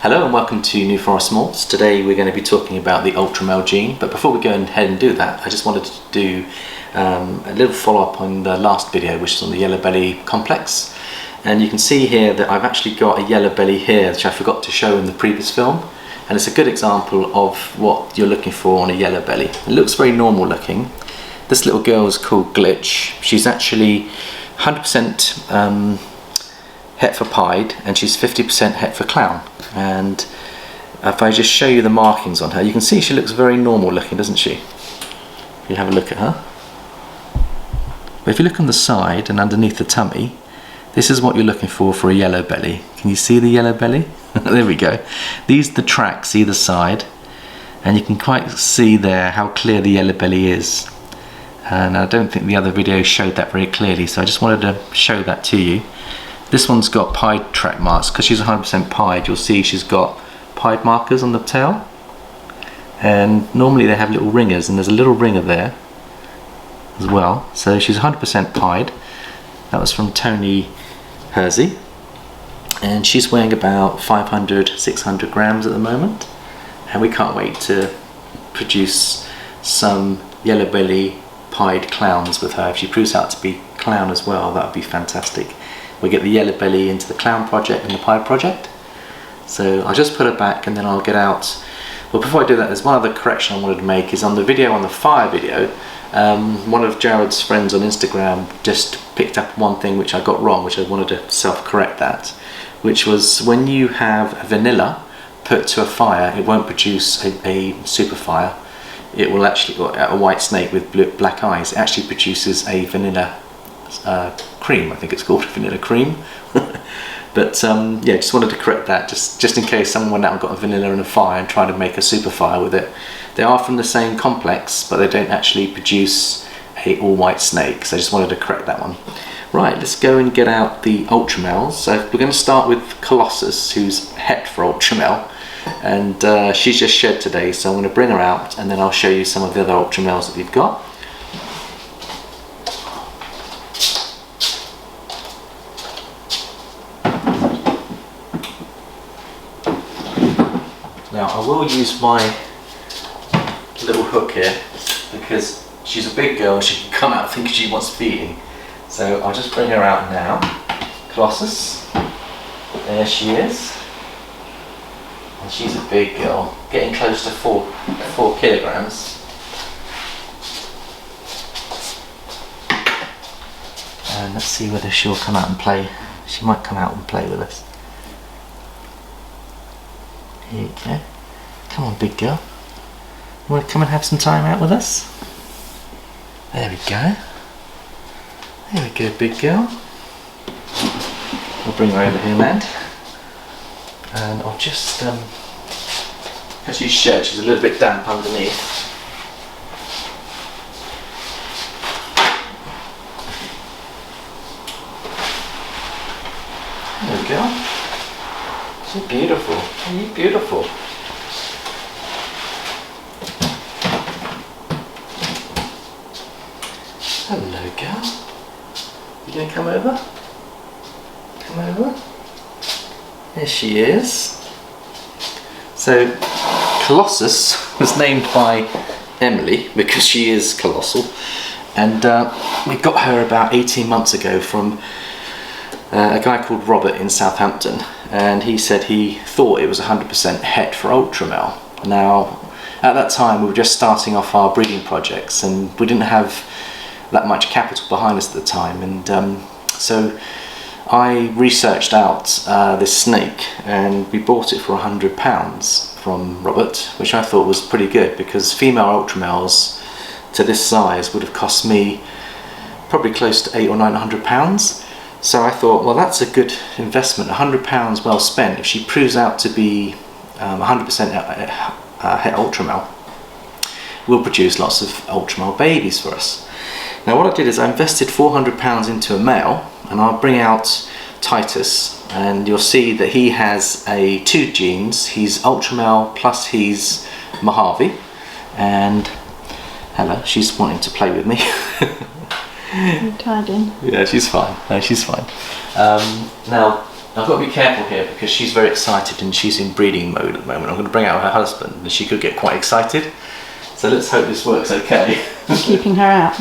Hello and welcome to New Forest Morphs. Today we're going to be talking about the ultramel gene, but before we go ahead and do that, I just wanted to do a little follow-up on the last video, which is on the yellow belly complex. And you can see here that I've actually got a yellow belly here, which I forgot to show in the previous film, and it's a good example of what you're looking for on a yellow belly. It looks very normal looking. This little girl is called Glitch. She's actually 100% het for pied, and she's 50% het for clown. And if I just show you the markings on her, you can see she looks very normal looking, doesn't she? If you have a look at her. But if you look on the side and underneath the tummy, this is what you're looking for a yellow belly. Can you see the yellow belly? There we go. These are the tracks either side, and you can quite see there how clear the yellow belly is. And I don't think the other video showed that very clearly, so I just wanted to show that to you. This one's got pied track marks. Because she's 100% pied, you'll see she's got pied markers on the tail. And normally they have little ringers, and there's a little ringer there as well. So she's 100% pied. That was from Tony Hersey. And she's weighing about 500-600 grams at the moment. And we can't wait to produce some yellow belly pied clowns with her. If she proves out to be clown as well, that would be fantastic. We get the yellow belly into the clown project and the pied project. So I'll just put her back and then I'll get out. Well, before I do that, there's one other correction I wanted to make. Is on the video, on the fire video, one of Jared's friends on Instagram just picked up one thing which I got wrong, which I wanted to self-correct that, which was when you have vanilla put to a fire, it won't produce a super fire. It will actually, a white snake with black eyes, it actually produces a vanilla cream. I think it's called vanilla cream. But yeah, just wanted to correct that, just in case someone went out and got a vanilla in a fire and tried to make a super fire with it. They are from the same complex, but they don't actually produce a all white snake, so I just wanted to correct that one. Right, let's go and get out the ultramels. So we're going to start with Colossus, who's het for ultramel, and she's just shed today, so I'm going to bring her out and then I'll show you some of the other ultramels that we've got. Now I will use my little hook here because she's a big girl and she can come out thinking she wants feeding. So I'll just bring her out now. Colossus, there she is. And she's a big girl, getting close to 4 kilograms. And let's see whether she'll come out and play. She might come out and play with us. Here you go. Come on, big girl. You want to come and have some time out with us? There we go. There we go, big girl. I'll bring her over here, man. And I'll just, because she's shed, she's a little bit damp underneath. There we go. She's beautiful. Are you beautiful? Hello, girl. You gonna come over? Come over. There she is. So, Colossus was named by Emily because she is colossal, and we got her about 18 months ago from a guy called Robert in Southampton, and he said he thought it was 100% het for ultramel. Now, at that time we were just starting off our breeding projects and we didn't have that much capital behind us at the time, and so I researched out this snake and we bought it for £100 from Robert, which I thought was pretty good because female ultramels to this size would have cost me probably close to £800 or £900. So I thought, well, that's a good investment, £100 well spent. If she proves out to be 100% het ultramel, we'll produce lots of ultramel babies for us. Now what I did is I invested £400 into a male, and I'll bring out Titus, and you'll see that he has 2 genes. He's ultramel plus he's Mojave, and hello, she's wanting to play with me. I'm tied in. Yeah, she's fine. No, she's fine. Now, I've got to be careful here because she's very excited and she's in breeding mode at the moment. I'm going to bring out her husband and she could get quite excited. So let's hope this works okay. Keeping her out?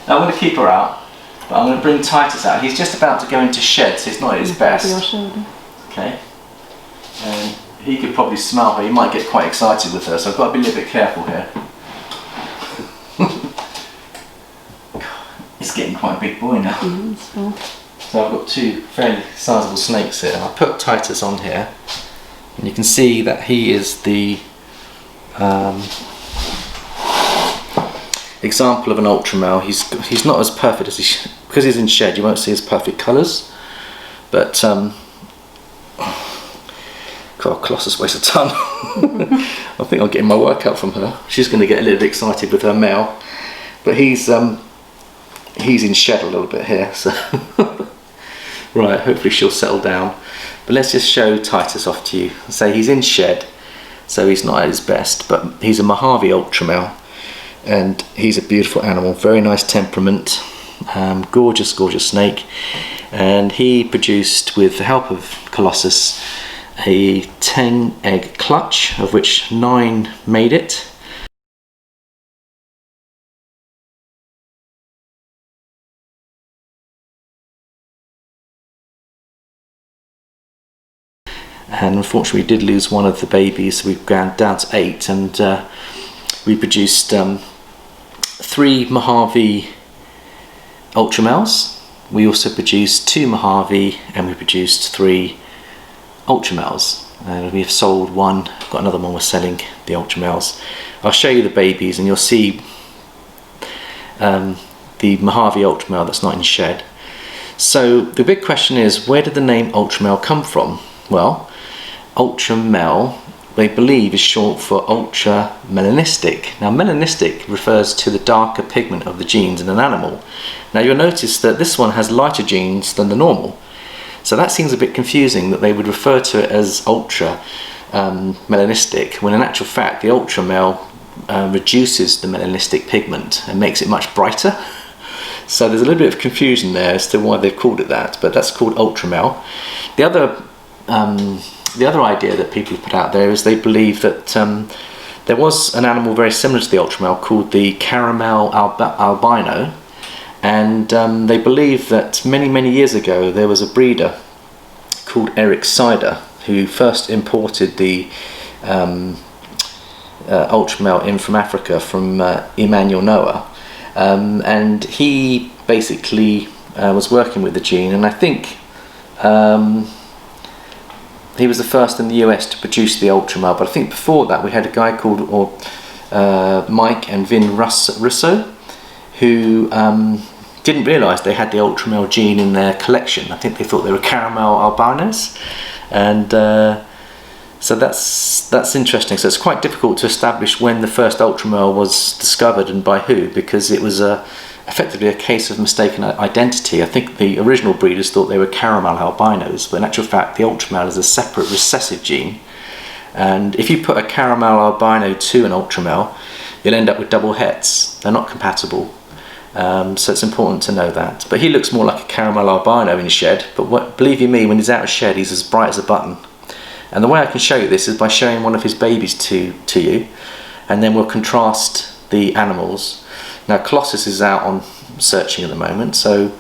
I'm going to keep her out, but I'm going to bring Titus out. He's just about to go into shed, so he's not at his best. Your shoulder. Okay. And he could probably smell her. He might get quite excited with her, so I've got to be a little bit careful here. He's getting quite a big boy now. So I've got two fairly sizable snakes here. I'll put Titus on here, and you can see that he is the example of an ultramel. He's not as perfect as because he's in shed. You won't see his perfect colours, but God, Colossus weighs a ton. I think I'm getting my work out from her. She's going to get a little bit excited with her male, but he's in shed a little bit here. So right, hopefully she'll settle down. But let's just show Titus off to you. Say he's in shed, so he's not at his best, but he's a Mojave Ultramel, and he's a beautiful animal, very nice temperament, gorgeous snake. And he produced, with the help of Colossus, a 10 egg clutch, of which 9 made it. And unfortunately we did lose one of the babies, so we've gone down to 8, and we produced 3 Mojave Ultramels. We also produced 2 Mojave, and we produced 3 Ultramels. And we have sold one, got another one we're selling, the Ultramels. I'll show you the babies and you'll see the Mojave Ultramel that's not in shed. So the big question is, where did the name Ultramel come from? Well, Ultramel, they believe, is short for ultra melanistic. Now, melanistic refers to the darker pigment of the genes in an animal. Now, you'll notice that this one has lighter genes than the normal. So that seems a bit confusing, that they would refer to it as ultra melanistic, when in actual fact the Ultramel reduces the melanistic pigment and makes it much brighter. So there's a little bit of confusion there as to why they've called it that, but that's called Ultramel. The other idea that people have put out there is they believe that there was an animal very similar to the Ultramel called the caramel albino, and they believe that many years ago there was a breeder called Eric Sider who first imported the Ultramel in from Africa, from Emmanuel Noah, and he basically was working with the gene, and I think he was the first in the US to produce the Ultramel, but I think before that we had a guy called Mike and Vin Russo, who didn't realise they had the Ultramel gene in their collection. I think they thought they were caramel albinos, and so that's interesting. So it's quite difficult to establish when the first Ultramel was discovered and by who, because it was effectively a case of mistaken identity. I think the original breeders thought they were caramel albinos, but in actual fact the Ultramel is a separate recessive gene, and if you put a caramel albino to an Ultramel, you'll end up with double hets. They're not compatible. So it's important to know that. But he looks more like a caramel albino in shed, but believe you me, when he's out of shed he's as bright as a button. And the way I can show you this is by showing one of his babies to you, and then we'll contrast the animals. Now Colossus is out on searching at the moment, so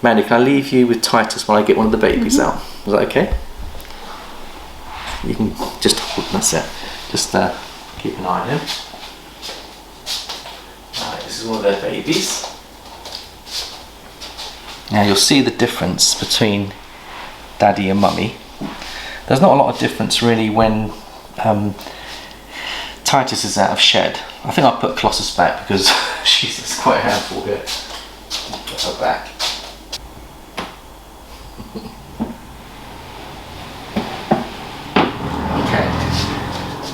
Mandy, can I leave you with Titus while I get one of the babies out? Is that okay? You can just hold, that's it. Just keep an eye on him. Right, this is one of their babies. Now you'll see the difference between Daddy and Mummy. There's not a lot of difference really when Titus is out of shed. I think I'll put Colossus back because she's quite a handful here. Put her back. Okay.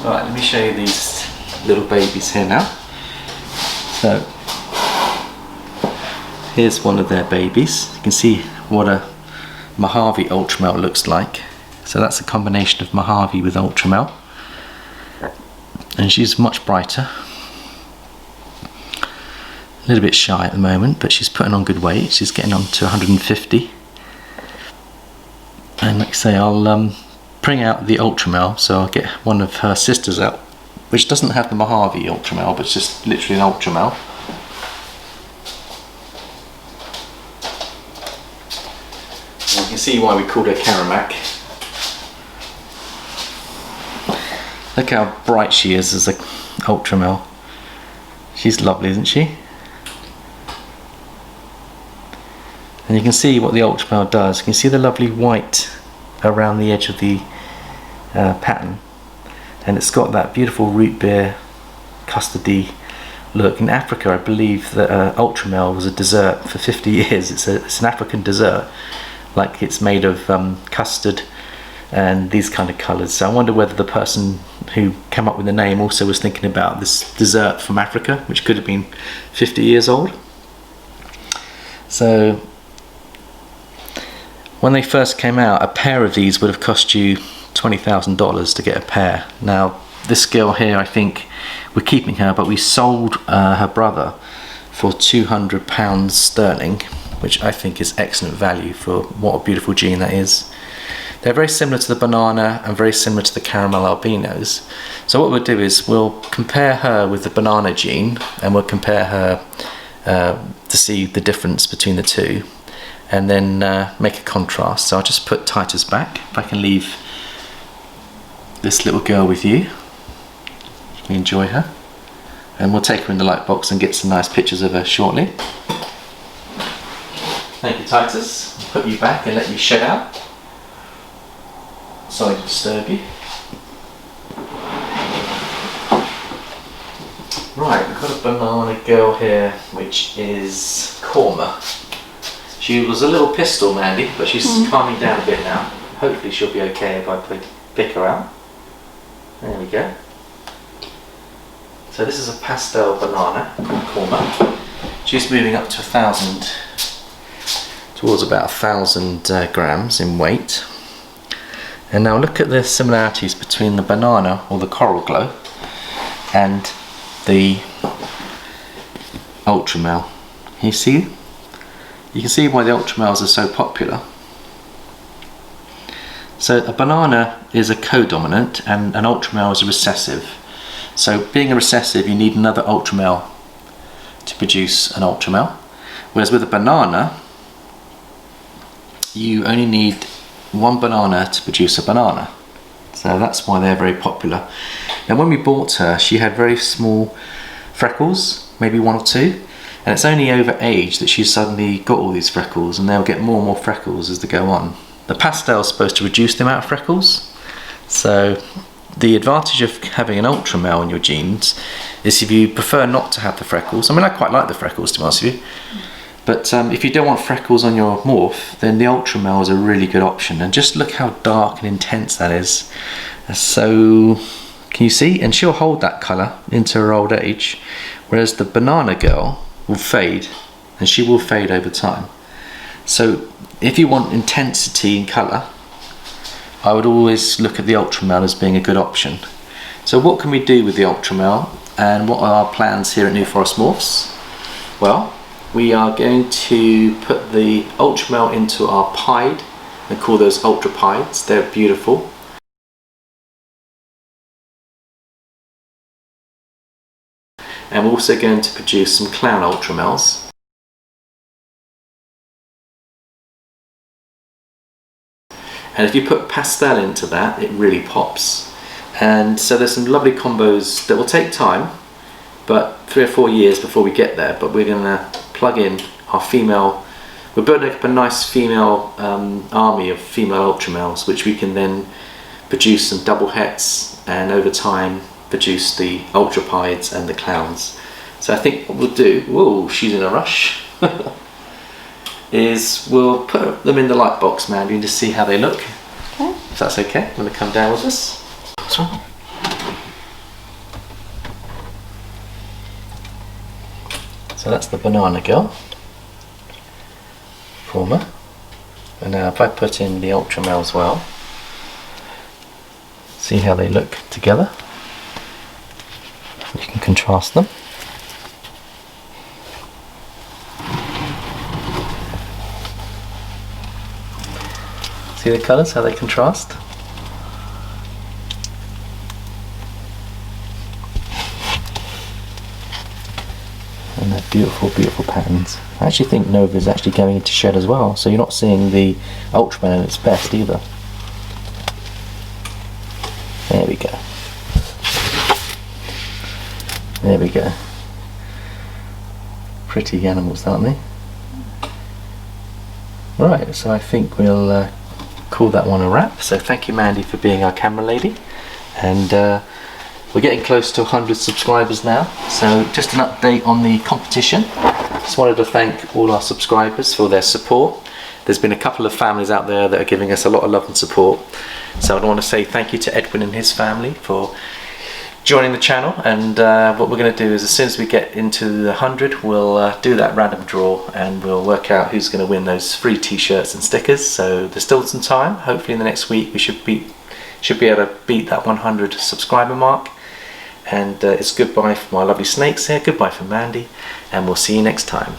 Alright, let me show you these little babies here now. So, here's one of their babies. You can see what a Mojave Ultramel looks like. So that's a combination of Mojave with Ultramel, and she's much brighter. A little bit shy at the moment, but she's putting on good weight. She's getting on to 150. And like I say, I'll bring out the Ultramel, so I'll get one of her sisters out, which doesn't have the Mojave Ultramel, but it's just literally an Ultramel. And you can see why we called her Karamak. Look how bright she is as an Ultramel. She's lovely, isn't she? And you can see what the Ultramel does. You can see the lovely white around the edge of the pattern, and it's got that beautiful root beer custardy look. In Africa, I believe that Ultramel was a dessert for 50 years. It's an African dessert, like it's made of custard and these kind of colours. So I wonder whether the person who came up with the name also was thinking about this dessert from Africa, which could have been 50 years old. So when they first came out, a pair of these would have cost you $20,000 to get a pair. Now this girl here, I think we're keeping her, but we sold her brother for £200 sterling, which I think is excellent value for what a beautiful gene that is. They're very similar to the banana and very similar to the caramel albinos. So what we'll do is we'll compare her with the banana gene, and we'll compare her to see the difference between the two, and then make a contrast. So I'll just put Titus back. If I can leave this little girl with you, we enjoy her, and we'll take her in the light box and get some nice pictures of her shortly. Thank you, Titus. I'll put you back and let you shed out. Sorry to disturb you. Right, we've got a banana girl here, which is Korma. She was a little pistol, Mandy, but she's calming down a bit now. Hopefully she'll be okay if I pick her out. There we go. So this is a pastel banana called Korma. She's moving up to 1,000, towards about 1,000 grams in weight. And now look at the similarities between the banana, or the coral glow, and the Ultramel. Can you see? You can see why the Ultramels are so popular. So a banana is a codominant and an Ultramel is a recessive. So being a recessive, you need another Ultramel to produce an Ultramel. Whereas with a banana, you only need one banana to produce a banana. So that's why they're very popular. Now when we bought her, she had very small freckles, maybe 1 or 2. And it's only over age that she's suddenly got all these freckles, and they'll get more and more freckles as they go on. The pastel is supposed to reduce the amount of freckles. So the advantage of having an Ultramel in your genes is if you prefer not to have the freckles. I mean, I quite like the freckles, to be honest with you. But if you don't want freckles on your morph, then the Ultramel is a really good option. And just look how dark and intense that is. So, can you see? And she'll hold that colour into her old age. Whereas the banana girl will fade, and she will fade over time. So if you want intensity in colour, I would always look at the Ultramel as being a good option. So what can we do with the Ultramel, and what are our plans here at New Forest Morphs? Well, we are going to put the Ultramel into our pied and call those ultrapieds. They're beautiful. And we're also going to produce some clown Ultramels. And if you put pastel into that, it really pops. And so there's some lovely combos that will take time, but 3 or 4 years before we get there. But we're going to plug in our female, we're building up a nice female army of female Ultramels, which we can then produce some double hets, and over time produce the ultrapieds and the clowns. So I think what we'll do, whoa, she's in a rush, is we'll put them in the light box, Mandy, and just see how they look. Okay. If that's okay, I'm going to come down with us. That's right. So that's the banana girl, Korma. And now if I put in the Ultramel as well, see how they look together. You can contrast them. See the colours, how they contrast? And they're beautiful, beautiful patterns. I actually think Nova is actually going into shed as well, so you're not seeing the Ultramel at its best either. There we go. There we go. Pretty animals, aren't they? Right, so I think we'll call that one a wrap. So thank you, Mandy, for being our camera lady. And we're getting close to 100 subscribers now. So just an update on the competition. Just wanted to thank all our subscribers for their support. There's been a couple of families out there that are giving us a lot of love and support. So I want to say thank you to Edwin and his family for joining the channel, and what we're going to do is as soon as we get into the 100 we'll do that random draw and we'll work out who's going to win those free t-shirts and stickers. So there's still some time. Hopefully in the next week we should be able to beat that 100 subscriber mark. And it's goodbye from my lovely snakes here, goodbye from Mandy, and we'll see you next time.